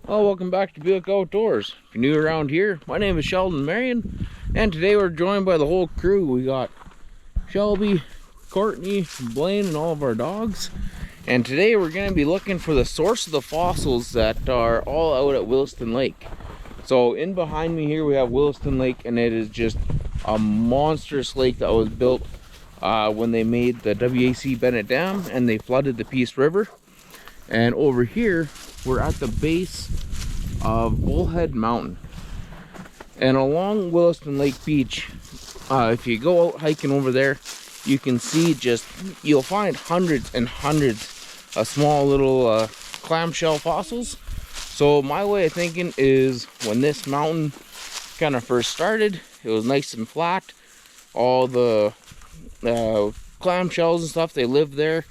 Well, welcome back to Buick Outdoors. If you're new around here, my name is Sheldon Marion, and today we're joined by the whole crew. We got Shelby, Courtney, Blaine, and all of our dogs. And today we're going to be looking for the source of the fossils that are all out at Williston Lake. So in behind me here we have Williston Lake, and it is just a monstrous lake that was built when they made the W.A.C. Bennett Dam and they flooded the Peace River. And over here we're at the base of Bullhead Mountain, and along Williston Lake Beach, if you go out hiking over there, you can see you'll find hundreds and hundreds of small little clamshell fossils. So my way of thinking is, when this mountain kind of first started, it was nice and flat. All the clamshells and stuff, they lived there.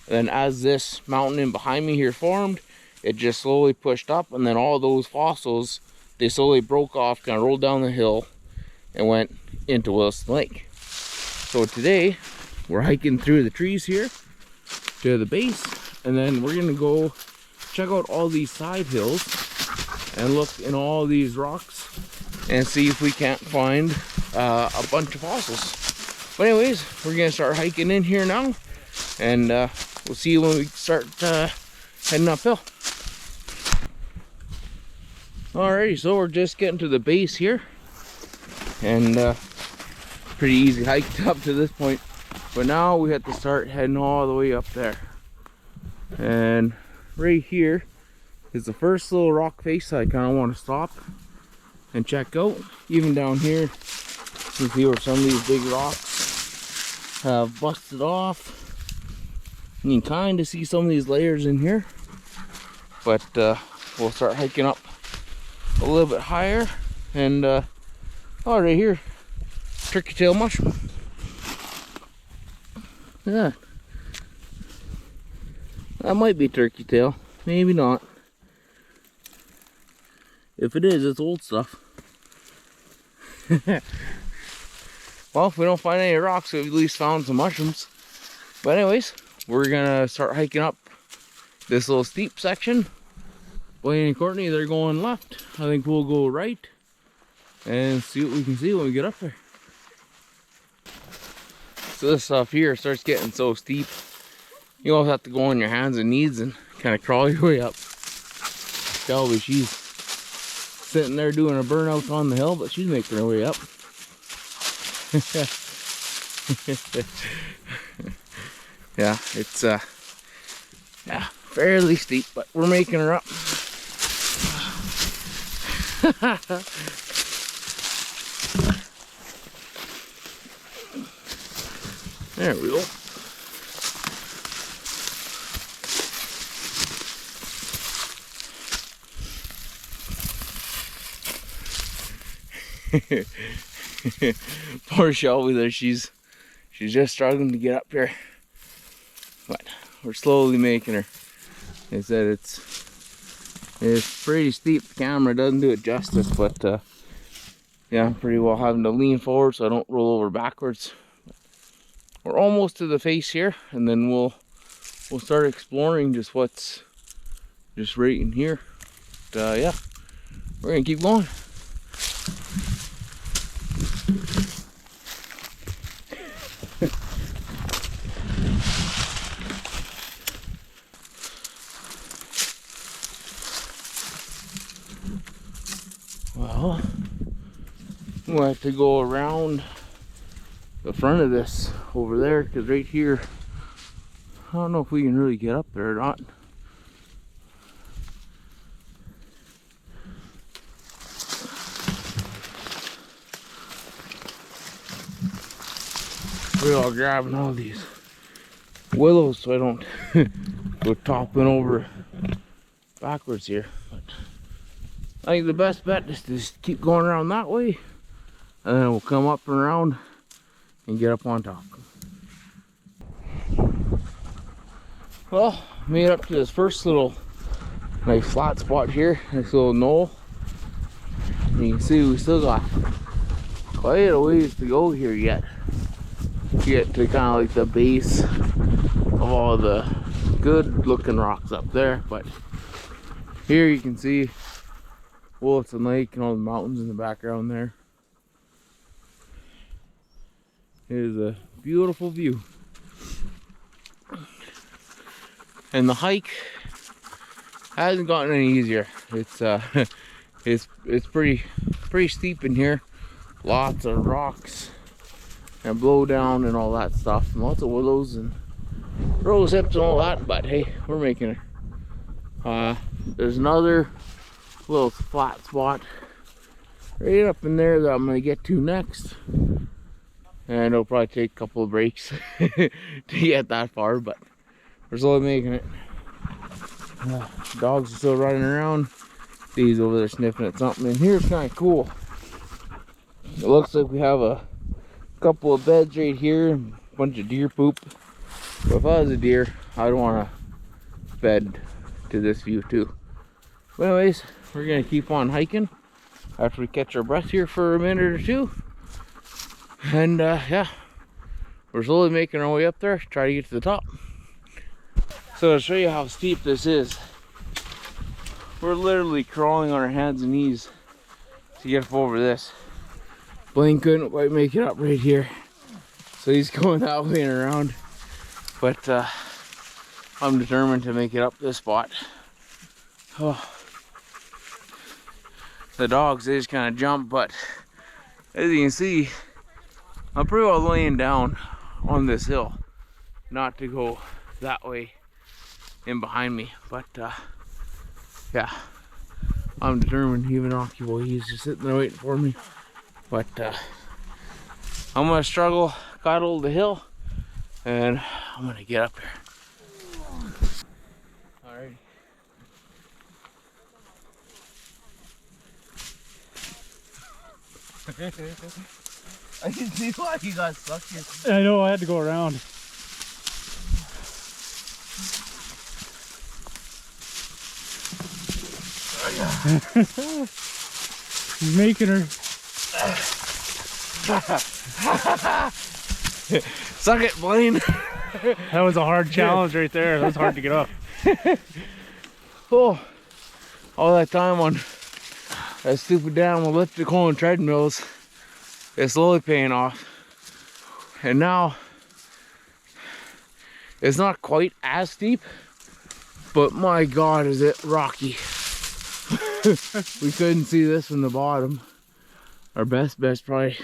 And then as this mountain in behind me here formed, it just slowly pushed up, and then all those fossils, they slowly broke off, kind of rolled down the hill and went into Williston Lake. So today we're hiking through the trees here to the base, and then we're gonna go check out all these side hills and look in all these rocks and see if we can't find a bunch of fossils. But anyways, we're gonna start hiking in here now, and we'll see you when we start heading uphill. Alrighty, so we're just getting to the base here, and pretty easy hike up to this point, but now we have to start heading all the way up there. And right here is the first little rock face I kind of want to stop and check out. Even down here, you can see where some of these big rocks have busted off. You can kind of see some of these layers in here, but we'll start hiking up a little bit higher. And oh, right here, turkey tail mushroom. Yeah, that might be turkey tail, maybe not. If it is, it's old stuff. Well, if we don't find any rocks, we've at least found some mushrooms. But anyways, we're gonna start hiking up this little steep section. Blaine and Courtney, they're going left. I think we'll go right and see what we can see when we get up there. So this stuff here starts getting so steep, you almost have to go on your hands and knees and kind of crawl your way up. Shelby, she's sitting there doing a burnout on the hill, but she's making her way up. Yeah, it's yeah, fairly steep, but we're making her up. There we go. Poor Shelby there, she's just struggling to get up here, but we're slowly making her. They said it's pretty steep. The camera doesn't do it justice, but yeah, I'm pretty well having to lean forward so I don't roll over backwards. We're almost to the face here, and then we'll start exploring just what's just right in here. But yeah, we're gonna keep going. Well, we'll have to go around the front of this over there, because right here, I don't know if we can really get up there or not. We're all grabbing all these willows so I don't go topping over backwards here. But I think the best bet is to just keep going around that way, and then we'll come up and around and get up on top. Well, made up to this first little nice flat spot here, nice little knoll. And you can see we still got quite a ways to go here yet to get to kind of like the base of all the good looking rocks up there. But Here you can see Williston Lake and all the mountains in the background there. It is a beautiful view. And the hike hasn't gotten any easier. It's it's pretty steep in here. Lots of rocks and blow down and all that stuff. And lots of willows and rose hips and all that. But hey, we're making it. There's another little flat spot right up in there that I'm gonna get to next. And it'll probably take a couple of breaks to get that far, but we're slowly making it. Dogs are still running around. Steve's over there sniffing at something. And here's kind of cool. It looks like we have a couple of beds right here, a bunch of deer poop. But if I was a deer, I'd want to bed to this view too. But anyways, we're gonna keep on hiking after we catch our breath here for a minute or two. And yeah, we're slowly making our way up there, try to get to the top. So to show you how steep this is, we're literally crawling on our hands and knees to get up over this. Blaine couldn't quite make it up right here, so he's going that way and around. But I'm determined to make it up this spot. Oh. The dogs, they just kind of jump, but as you can see, I'm pretty well laying down on this hill, not to go that way in behind me. But yeah, I'm determined. Even Rocky Boy, he's just sitting there waiting for me. But I'm gonna struggle, cuddle the hill, and I'm gonna get up here. Alright. I can see why you got stuck here. I know, I had to go around. He's making her. Suck it, Blaine. That was a hard challenge right there. That was hard to get up. Oh, all that time on that stupid damn elliptical and treadmills is slowly paying off. And now it's not quite as steep, but my God, is it rocky. We couldn't see this from the bottom. Our best probably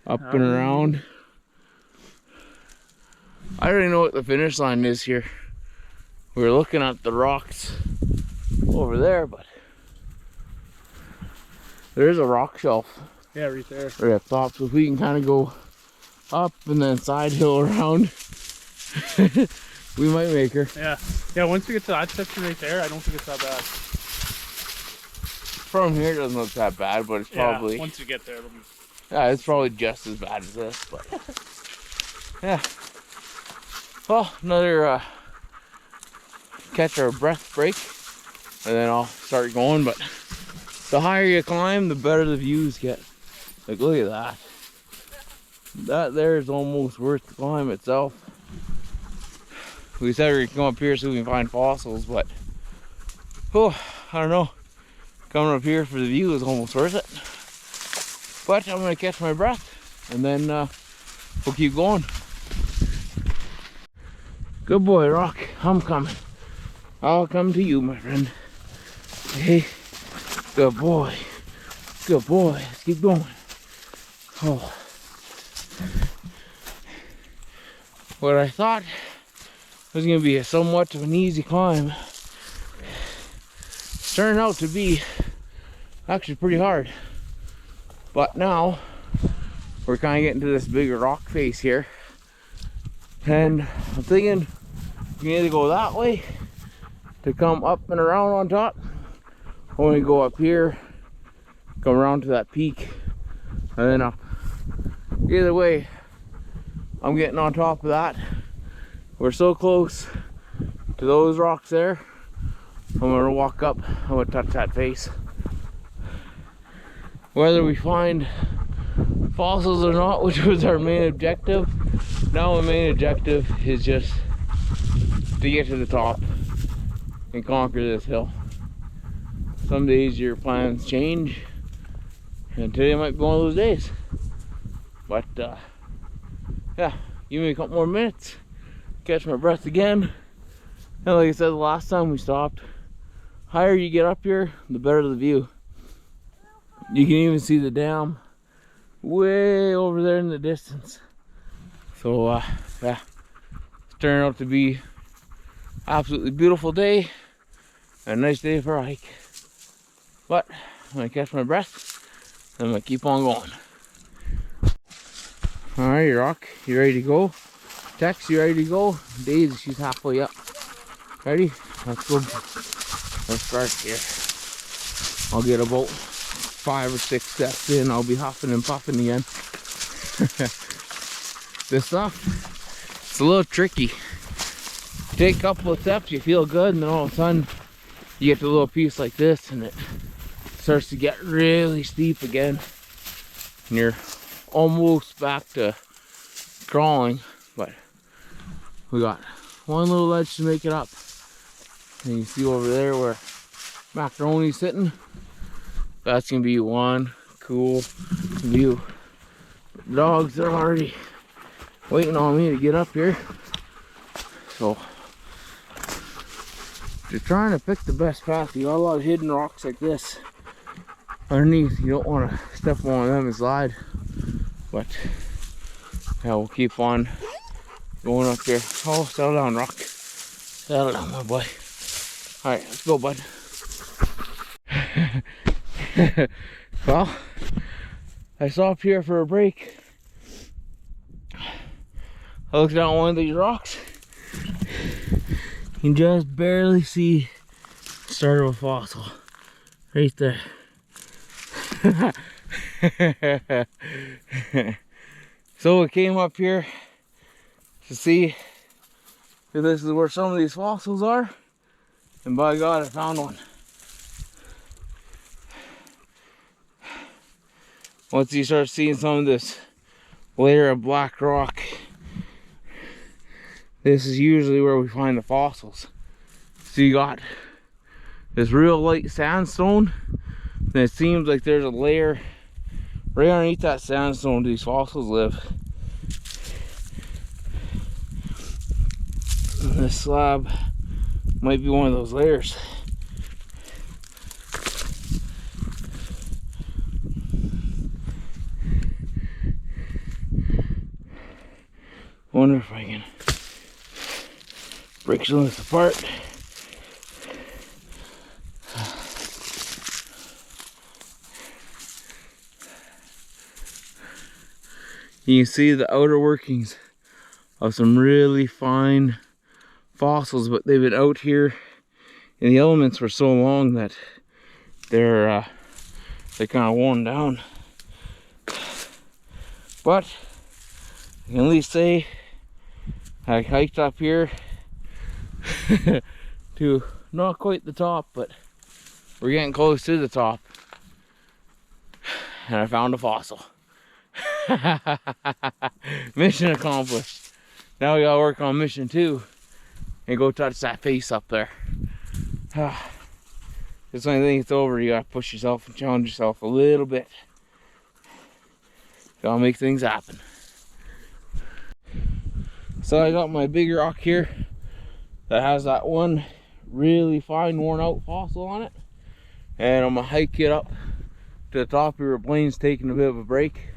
up and around. I don't even know what the finish line is here. We were looking at the rocks over there, but there's a rock shelf. Yeah, right there. Right up top, so if we can kind of go up and then side hill around, we might make her. Yeah, yeah. Once we get to that section right there, I don't think it's that bad. From here, it doesn't look that bad, but it's probably. Yeah, once we get there, it'll be. Yeah, it's probably just as bad as this, but yeah. Well, another catch our breath break, and then I'll start going. But the higher you climb, the better the views get. Like, look at that. That there is almost worth the climb itself. We said we could come up here so we can find fossils, but oh, I don't know. Coming up here for the view is almost worth it. But I'm gonna catch my breath, and then we'll keep going. Good boy, Rock. I'm coming. I'll come to you, my friend. Hey, good boy. Good boy. Let's keep going. Oh. What I thought was going to be a somewhat of an easy climb turned out to be actually pretty hard. But now we're kind of getting to this bigger rock face here, and I'm thinking we can either go that way to come up and around on top, or we go up here, come around to that peak, and then up. Either way, I'm getting on top of that. We're so close to those rocks there. I'm gonna walk up, I'm gonna touch that face. Whether we find fossils or not, which was our main objective, now the main objective is just to get to the top and conquer this hill. some days your plans change, and today might be one of those days. But yeah, give me a couple more minutes, catch my breath again. And like I said the last time we stopped, higher you get up here, the better the view. You can even see the dam way over there in the distance. So yeah, it's turned out to be absolutely beautiful day, a nice day for a hike. But I'm gonna catch my breath, I'm gonna keep on going. Alright, Rock, you ready to go? Tex, you ready to go? Daisy, she's halfway up. Ready? Let's go. Let's start here. I'll get about 5 or 6 steps in, I'll be huffing and puffing again. This stuff, it's a little tricky. Take a couple of steps, you feel good, and then all of a sudden you get to a little piece like this and it starts to get really steep again. And you're almost back to crawling, but we got one little ledge to make it up. And you see over there where Macaroni's sitting, that's gonna be one cool view. The dogs are already waiting on me to get up here, so just trying to pick the best path. You got a lot of hidden rocks like this underneath, you don't want to step on them and slide. But yeah, we'll keep on going up here. Oh, settle down, Rock. Settle down, my boy. Alright, let's go, bud. Well, I stopped here for a break. I looked down one of these rocks. You can just barely see the start of a fossil right there. So we came up here to see if this is where some of these fossils are, and by God, I found one. Once you start seeing some of this layer of black rock, this is usually where we find the fossils. So you got this real light sandstone, and it seems like there's a layer right underneath that sandstone these fossils live. And this slab might be one of those layers. Wonder if I can break some of this apart. You can see the outer workings of some really fine fossils, but they've been out here in the elements for so long that they're kind of worn down. But I can at least say I hiked up here to not quite the top, but we're getting close to the top, and I found a fossil. Mission accomplished. Now we gotta work on mission 2 and go touch that face up there. Just when I think it's over, you gotta push yourself and challenge yourself a little bit. Gotta make things happen. So I got my big rock here that has that one really fine worn out fossil on it, and I'm gonna hike it up to the top here where Blaine's taking a bit of a break.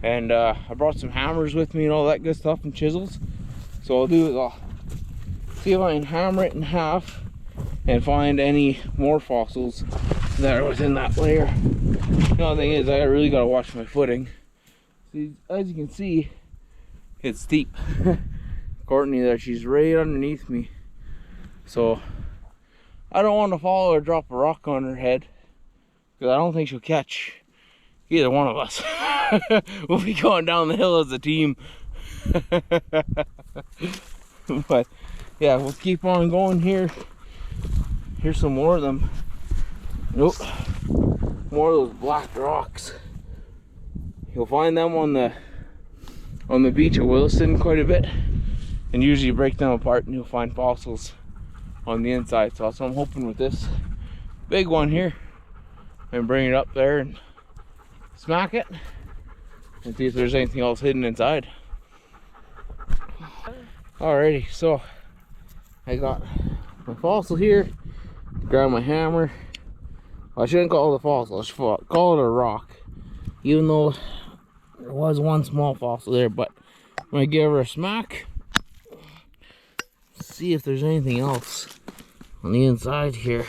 And I brought some hammers with me and all that good stuff and chisels. So I'll do is I'll see if I can hammer it in half and find any more fossils that are within that layer. The only thing is I really gotta watch my footing. See, as you can see, it's steep. Courtney there, she's right underneath me. So I don't want to follow or drop a rock on her head, because I don't think she'll catch either one of us. We'll be going down the hill as a team. But yeah, we'll keep on going here. Here's some more of them. Nope, more of those black rocks. You'll find them on the beach at Williston quite a bit, and usually you break them apart and you'll find fossils on the inside. So that's what I'm hoping with this big one here. And bring it up there and smack it and see if there's anything else hidden inside. Alrighty, so I got my fossil here. Grab my hammer. Well, I shouldn't call it a fossil, I should call it a rock. Even though there was one small fossil there, but I'm gonna give her a smack. See if there's anything else on the inside here.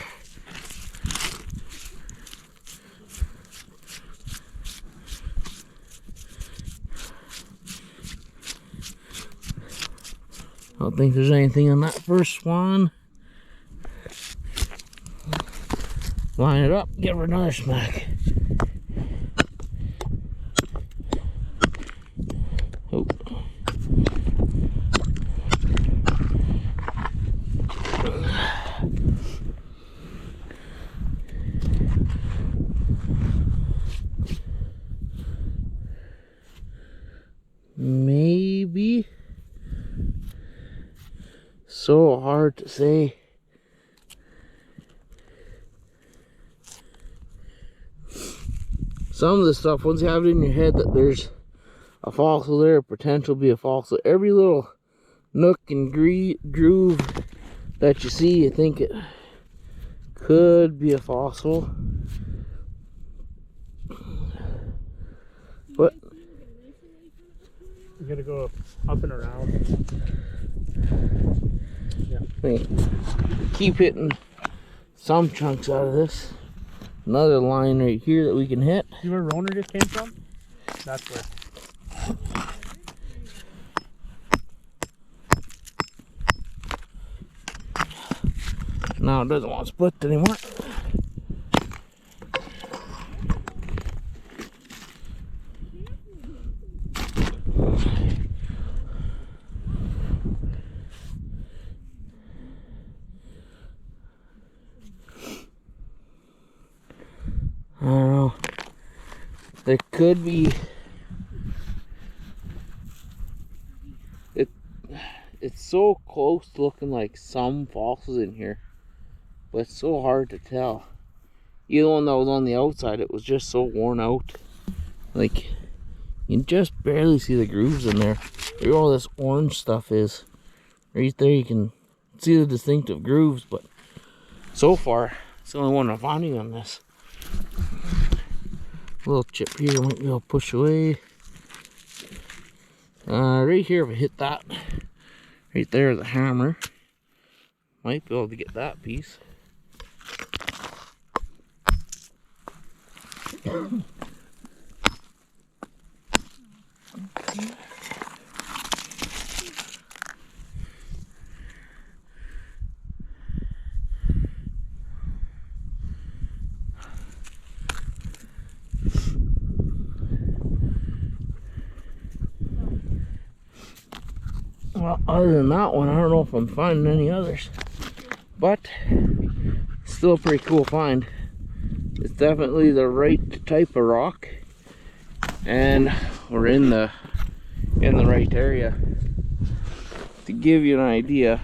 I don't think there's anything on that first one. Line it up, give her another smack. Oh. Maybe. So hard to say. Some of the stuff, once you have it in your head that there's a fossil there, potential to be a fossil, every little nook and groove that you see, you think it could be a fossil. But you gotta go up and around. Yeah. Keep hitting some chunks out of this. Another line right here that we can hit. See where Roner just came from? That's where. Now it doesn't want to split anymore. I don't know. There could be. It's so close to looking like some fossils in here, but it's so hard to tell. Even one that was on the outside, it was just so worn out. Like, you can just barely see the grooves in there. Where all this orange stuff is. Right there you can see the distinctive grooves, but so far, it's the only one I'm finding on this. A little chip here, might be able to push away. Right here, if I hit that, right there, the hammer, might be able to get that piece. Well, other than that one, I don't know if I'm finding any others, but still a pretty cool find. It's definitely the right type of rock, and we're in the right area. To give you an idea,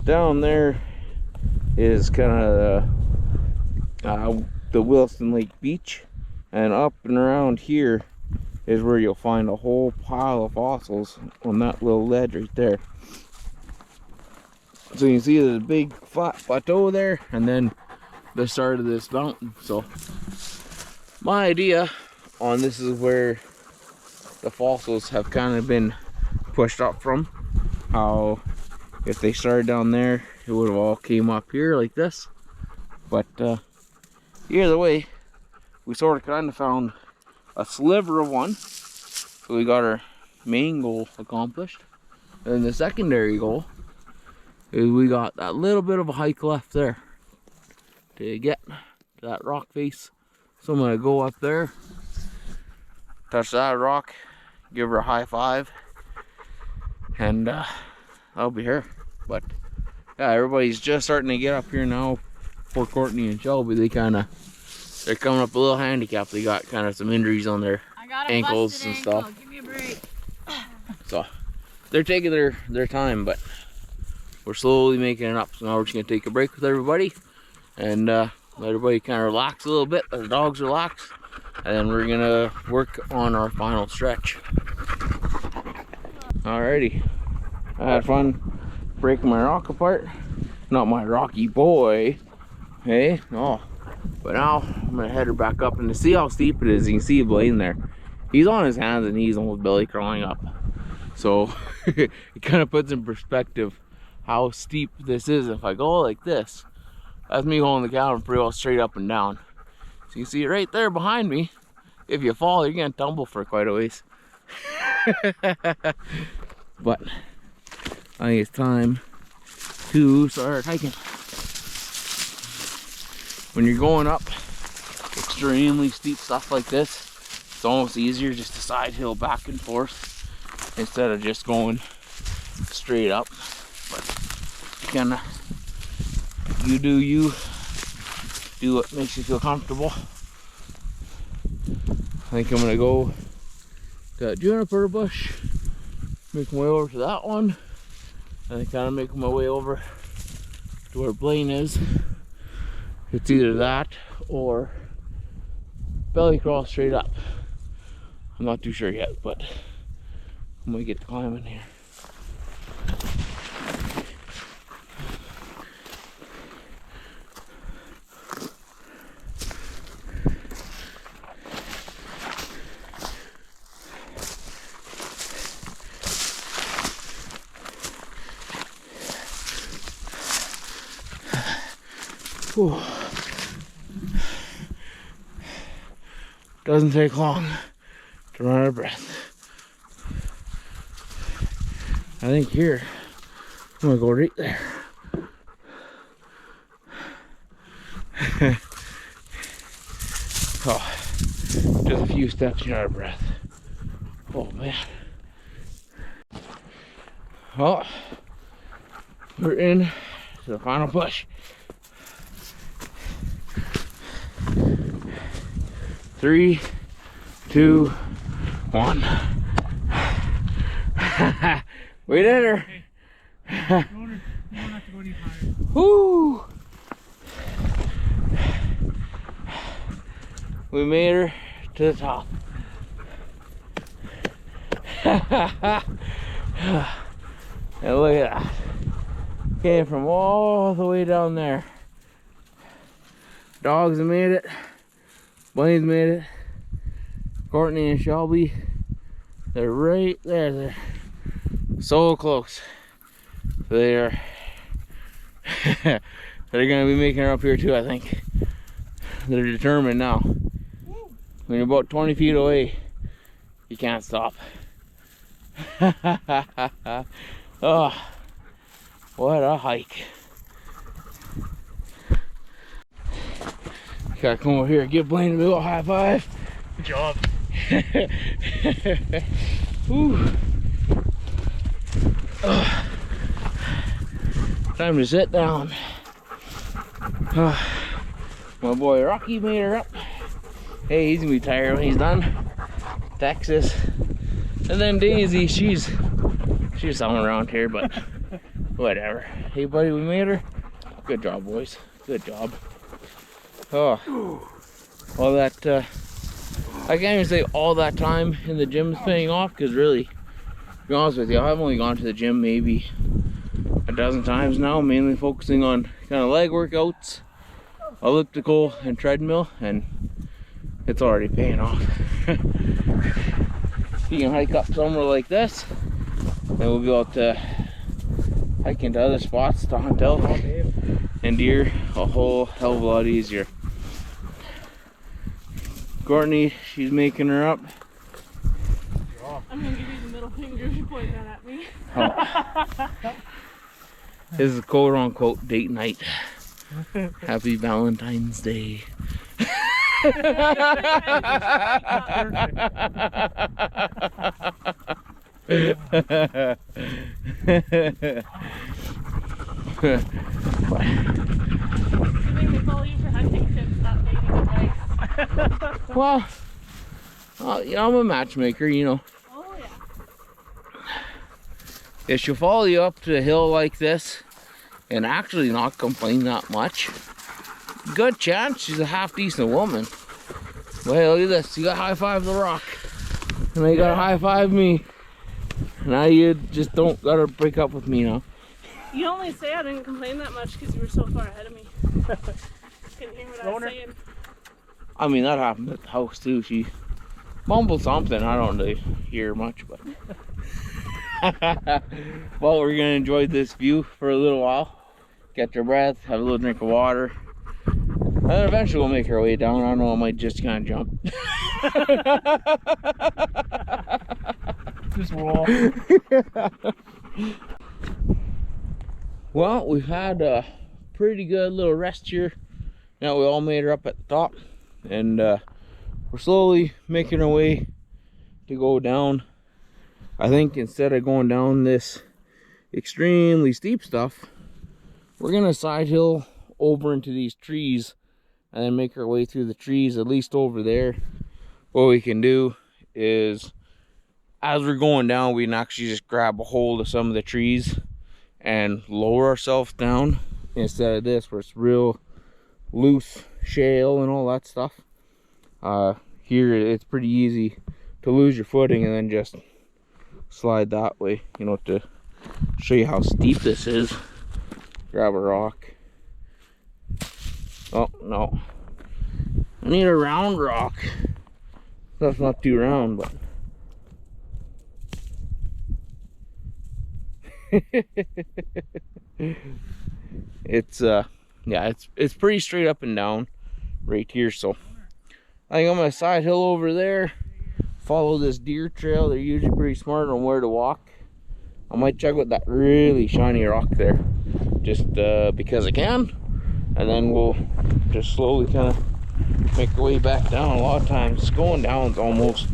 down there is kind of the Williston Lake beach, and up and around here is where you'll find a whole pile of fossils on that little ledge right there. So you can see the big flat plateau there, and then the start of this mountain. So my idea on this is where the fossils have kind of been pushed up from. How if they started down there, it would have all came up here like this. But either way, we sort of kind of found a sliver of one, so we got our main goal accomplished. And the secondary goal is we got that little bit of a hike left there to get to that rock face. So I'm gonna go up there, touch that rock, give her a high five, and I'll be here. But yeah, everybody's just starting to get up here now. Poor Courtney and Shelby, they're coming up a little handicapped. They got kind of some injuries on their ankles and stuff. Give me a break. So they're taking their time, but we're slowly making it up. So now we're just gonna take a break with everybody, and let everybody kind of relax a little bit, let the dogs relax, and then we're gonna work on our final stretch. Alrighty, I had fun breaking my rock apart. Not my rocky boy, hey, no. But now I'm gonna head her back up, and to see how steep it is, you can see Blaine there. He's on his hands and knees, almost belly crawling up. So it kind of puts in perspective how steep this is. If I go like this, that's me holding the camera pretty well straight up and down. So you can see it right there behind me. If you fall, you're gonna tumble for quite a ways. But I think it's time to start hiking. When you're going up extremely steep stuff like this, it's almost easier just to side hill back and forth instead of just going straight up. But you do what makes you feel comfortable. I think I'm gonna go to that juniper bush, make my way over to that one, and then kind of make my way over to where Blaine is. It's either that or belly crawl straight up. I'm not too sure yet, but I'm gonna get to climbing here. Whew. Doesn't take long to run out of breath. I think here I'm gonna go right there. Oh, just a few steps and you're out of breath. Oh man. Oh, we're in to the final push. 3, 2, 1. We did her. You don't have to go any higher. Woo! We made her to the top. And look at that. Came from all the way down there. Dogs have made it. Blaine's made it. Courtney and Shelby, they're right there. They're so close. They are. They're gonna be making her up here too, I think. They're determined now. When you're about 20 feet away, you can't stop. Oh, what a hike. Gotta come over here and give Blaine a big ol' high five. Good job. Time to sit down. My boy Rocky made her up. Hey, he's gonna be tired when he's done. Texas. And then Daisy, she's somewhere around here, but whatever. Hey buddy, we made her. Good job, boys. Good job. Oh, all that, I can't even say all that time in the gym is paying off, because really, to be honest with you, I've only gone to the gym maybe a dozen times now, mainly focusing on kind of leg workouts, elliptical and treadmill, and it's already paying off. You can hike up somewhere like this, then we'll be able to hike into other spots to hunt elk and deer a whole hell of a lot easier. Courtney, she's making her up. I'm gonna give you the middle finger if you point that at me. Oh. This is quote unquote date night. Happy Valentine's Day. Well, you know, I'm a matchmaker, you know. Oh yeah. If she'll follow you up to a hill like this and actually not complain that much, good chance she's a half decent woman. Well, look at this. You got high five the rock. And I gotta high five me. Now you just don't gotta break up with me now. You only say I didn't complain that much because you were so far ahead of me. Couldn't hear what I was saying. I mean, that happened at the house too. She mumbled something. I don't really hear much, but. Well, we're gonna enjoy this view for a little while. Get your breath, have a little drink of water. And then eventually we'll make our way down. I don't know, I might just kind of jump. Just roll. Well, we've had a pretty good little rest here. Now we all made her up at the top. And we're slowly making our way to go down. I think instead of going down this extremely steep stuff, we're gonna side hill over into these trees and then make our way through the trees, at least over there. What we can do is, as we're going down, we can actually just grab a hold of some of the trees and lower ourselves down, instead of this where it's real loose shale and all that stuff. Here it's pretty easy to lose your footing and then just slide that way. You know, to show you how steep this is, grab a rock. Oh no, I need a round rock. That's not too round, but it's yeah, it's pretty straight up and down right here. So I think I'm gonna side hill over there, follow this deer trail. They're usually pretty smart on where to walk. I might check with that really shiny rock there, just because I can, and then we'll just slowly kind of make our way back down. A lot of times going down is almost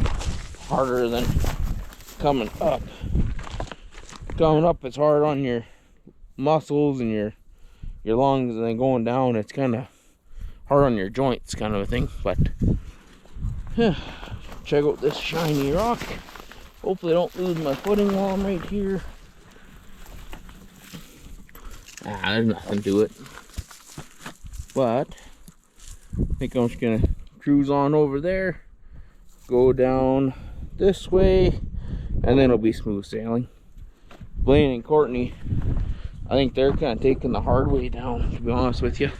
harder than coming up. Coming up, it's hard on your muscles and your lungs, and then going down, it's kind of hard on your joints, kind of a thing. But check out this shiny rock. Hopefully I don't lose my footing while I'm right here. There's nothing to it. But I think I'm just gonna cruise on over there, go down this way, and then it'll be smooth sailing. Blaine and Courtney, I think they're kind of taking the hard way down, to be honest with you.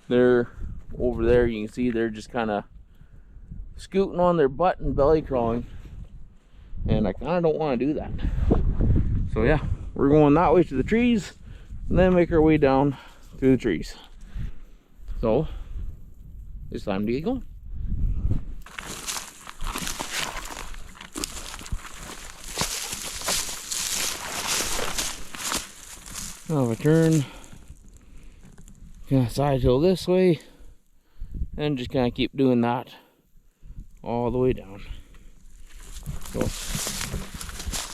They're over there, you can see they're just kind of scooting on their butt and belly crawling, and I kind of don't want to do that. So yeah, we're going that way to the trees and then make our way down through the trees. So it's time to get going. Now if I turn, kind of side hill this way, and just kind of keep doing that all the way down. So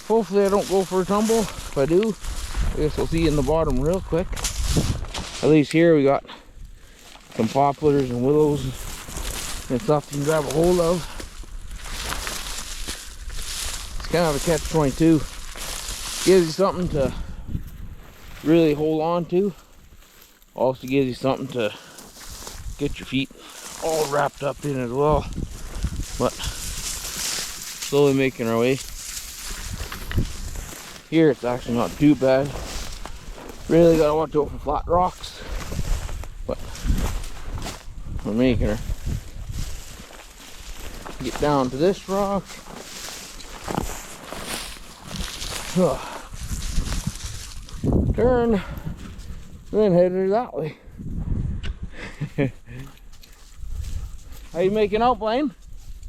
hopefully I don't go for a tumble. If I do, I guess we'll see in the bottom real quick. At least here we got some poplars and willows and stuff you can grab a hold of. It's kind of a catch-22. Gives you something to really hold on to. Also gives you something to get your feet all wrapped up in as well. But slowly making our way. Here it's actually not too bad. Really gotta watch out for flat rocks. But we're making her. Get down to this rock. Turn, then head her that way. How you making out, Blaine?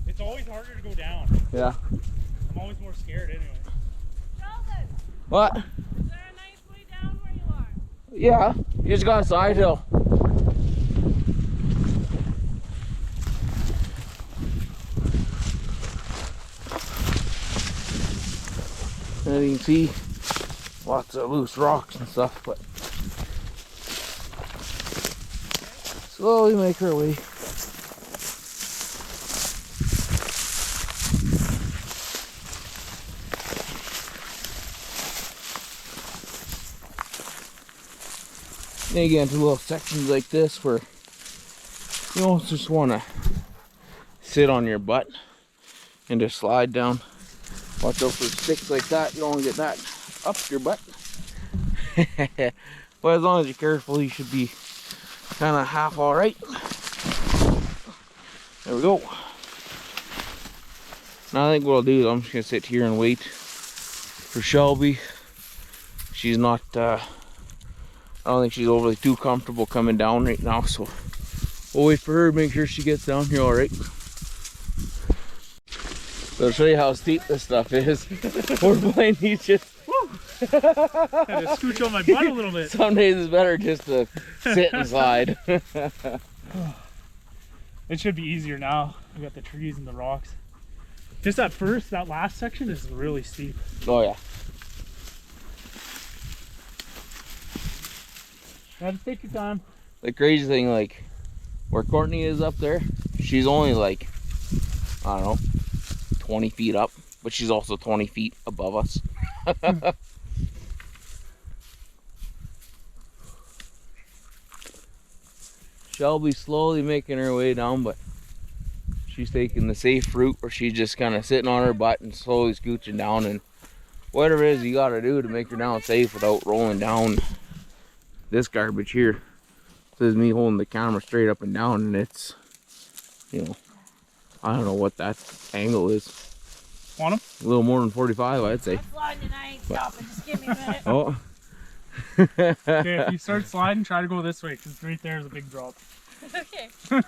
It's always harder to go down. Yeah. I'm always more scared anyway. Sheldon, What? is there a nice way down where you are? Yeah, you just got a side hill. And you can see lots of loose rocks and stuff, but slowly make our way. Then you get into little sections like this where You almost just want to sit on your butt and just slide down. Watch out for sticks like that. You don't want to get that up your butt. But as long as you're careful, you should be kind of half all right. There we go. Now I think what I'll do is I'm just gonna sit here and wait for Shelby. She's not, I don't think she's overly too comfortable coming down right now, so we'll wait for her, make sure she gets down here all right. So I'll show you how steep this stuff is. Poor Blaine, he's just had to scooch on my butt a little bit. Some days it's better just to sit and slide. It should be easier now. We got the trees and the rocks. Just at first, that last section is really steep. Oh yeah. Gotta take your time. The crazy thing, like where Courtney is up there, she's only like, I don't know, 20 feet up, but she's also 20 feet above us. Shelby's slowly making her way down, but she's taking the safe route where she's just kind of sitting on her butt and slowly scooching down, and whatever it is you got to do to make her down safe without rolling down this garbage here. This is me holding the camera straight up and down, and it's, you know, I don't know what that angle is. Want him? A little more than 45, I'd say. I'm sliding and I ain't stopping. Just give me a minute. Oh. Okay, if you start sliding, try to go this way, because right there is a big drop. Okay. We'll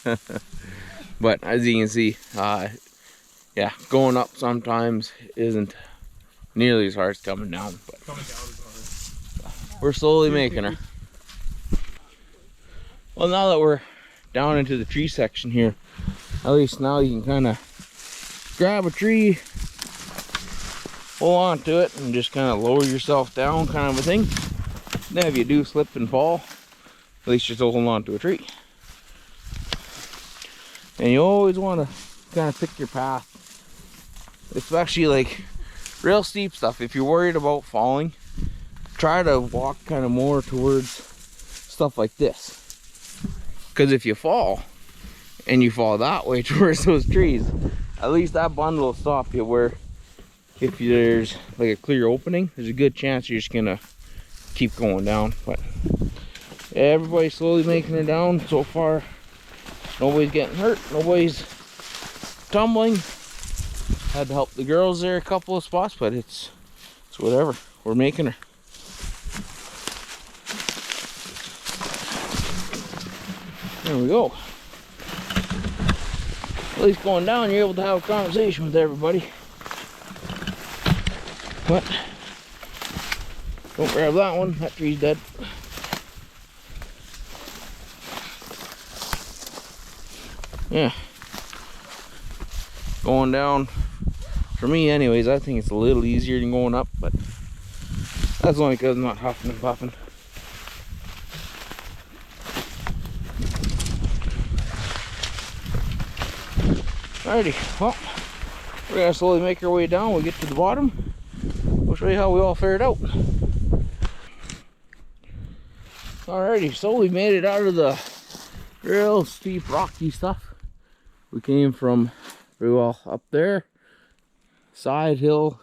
die. But as you can see, yeah, going up sometimes isn't nearly as hard as coming down, but Coming down is hard. we're slowly making her. Well, now that we're down into the tree section here, at least now you can kind of grab a tree, hold on to it, and just kind of lower yourself down, kind of a thing. Then if you do slip and fall, at least you're still holding on to a tree. And you always want to kind of pick your path, especially like real steep stuff. If you're worried about falling, try to walk kind of more towards stuff like this, because if you fall and you fall that way towards those trees, at least that bundle will stop you, where if there's like a clear opening, there's a good chance you're just gonna keep going down. But everybody's slowly making her down so far. Nobody's getting hurt, nobody's tumbling. Had to help the girls there a couple of spots, but it's whatever. We're making her. There we go. At least going down, you're able to have a conversation with everybody. But don't grab that one, that tree's dead. Yeah. Going down, for me anyways, I think it's a little easier than going up, but that's only because I'm not huffing and puffing. Alrighty, well, we're gonna slowly make our way down. We'll get to the bottom. We'll show you how we all fared out. Alrighty, so we made it out of the real steep rocky stuff. We came from pretty well up there, side hill,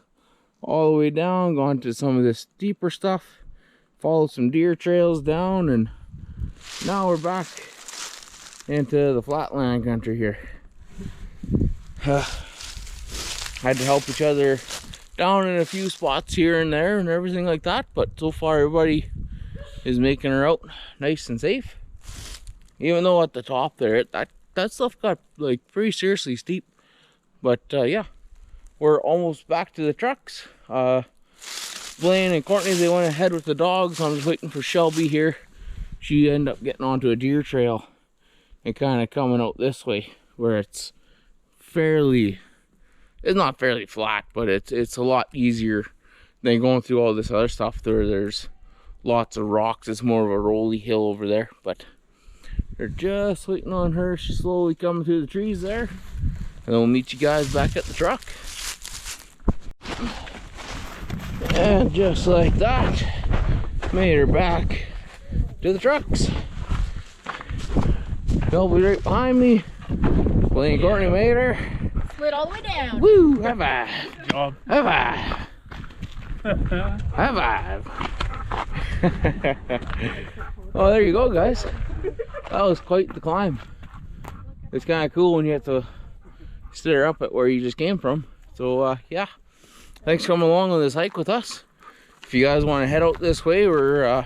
all the way down, gone to some of this steeper stuff, followed some deer trails down, and now we're back into the flatland country here. Had to help each other down in a few spots here and there and everything like that, but so far everybody is making her out nice and safe. Even though at the top there, that stuff got like pretty seriously steep. But yeah, we're almost back to the trucks. Blaine and Courtney, they went ahead with the dogs. I'm just waiting for Shelby here. She ended up getting onto a deer trail and kind of coming out this way, where it's not fairly flat, but it's a lot easier than going through all this other stuff. There's lots of rocks. It's more of a rolly hill over there, but they're just waiting on her. She's slowly coming through the trees there, and then we'll meet you guys back at the truck. And just like that, made her back to the trucks. Shelby right behind me. Blaine and Courtney made her. Slid all the way down. Woo! High five! Good job. High five! High five! Oh, there you go, guys. That was quite the climb. It's kind of cool when you have to stare up at where you just came from. So, yeah. Thanks for coming along on this hike with us. If you guys want to head out this way, we're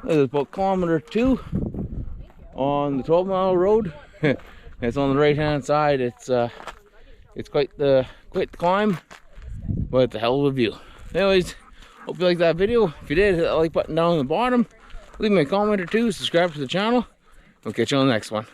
about kilometer 2 on the 12-mile road. It's on the right-hand side. It's quite the climb, but it's a hell of a view. Anyways, hope you liked that video. If you did, hit that like button down on the bottom. Leave me a comment or two. Subscribe to the channel. We'll catch you on the next one.